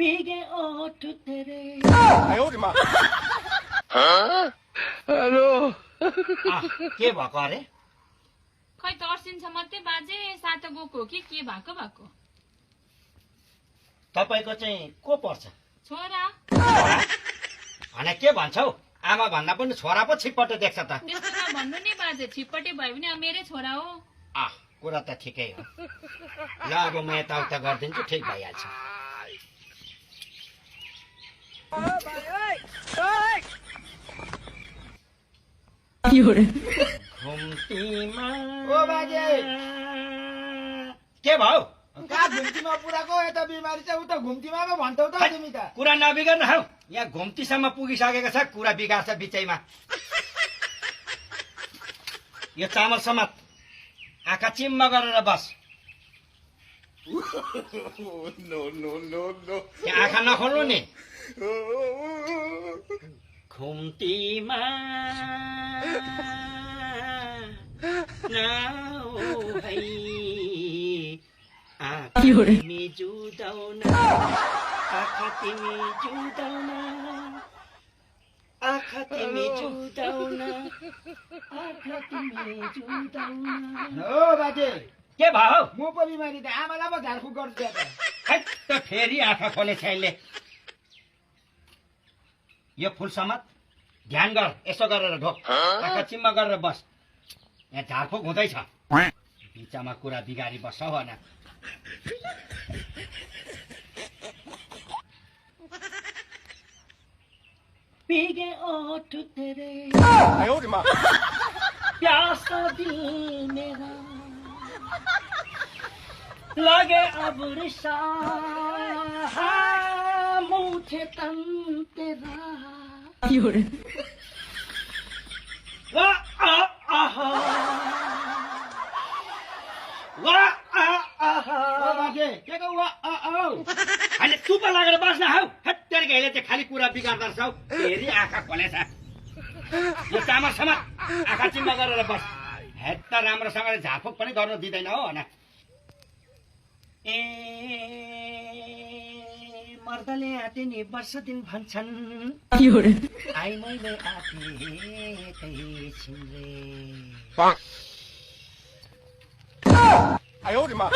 पिगे ओठ तेरे 哎呦我的妈！ हेलो के भएको अरे खै तर्सिन्छ मात्रै बाजे सातो गएको हो कि के भएको भएको तपाईको चाहिँ को पर्छ छोरा भने के भन्छौ आमा भन्दा पनि छोरा पो छिपटे देख्छ त त्यस्तो नभन्नु नि बाजे छिपटे भयो भने अब मेरै छोरा हो कुरा त ठिकै हो ल अब म यताउता गरिदिन्छु ठिक भइहाल्छ घुम्तीमा ओ बाजे के भयो कहाँ घुम्तीमा पुराको यता बिमारी छ उता घुम्तीमा पो भन्छौ त तिमी त कुरा नबिगार्नु हौ यहाँ घुम्तीसम्म पुगिसकेको छ कुरा बिगार्छ बिचैमा यो चामल समात आँखा चिम्म गरेर बस नो नो नो नो यहाँ आँखा नखोल्नु नि घुम्तीमा नाउ है तिमी जुदाउन आँखा तिमी जुदाउन आँखा तिमी जुदाउन आँखा तिमी जुदाउन हो बाजे के भयो म पो बिमारी त आमालाई पो झारफुक गर्छु त हैट त फेरि आँखा खोले छैले यो फुल समात ध्यान गर यसो गरेर ढोक आँखा चिम्म गरेर बस यहाँ झारफुक हुँदैछ बिचमा कुरा बिगारी बस्छ हो न पिगे ओठ तेरे 哎呦我的妈！ प्यासा दिल मेरा लगे अब रिसा मुझे तन तेरा वाह आहा वाह आहा ओ बाजे के को वा औ अहिले चुप लागेर बस्न हौ हत्तेर गएले चाहिँ खाली कुरा बिगार्दो रहेछौ फेरि आँखा खोलेछ यो चामल समात आँखा चिम्म गरेर बस हेत्त राम्रोसँगले झारफुक पनि गर्न दिँदैन हो होइन ए मर्दले आँटे नि वर्ष दिन भन्छन् आई मैले आँटेकै छिनले 哎呦我的妈！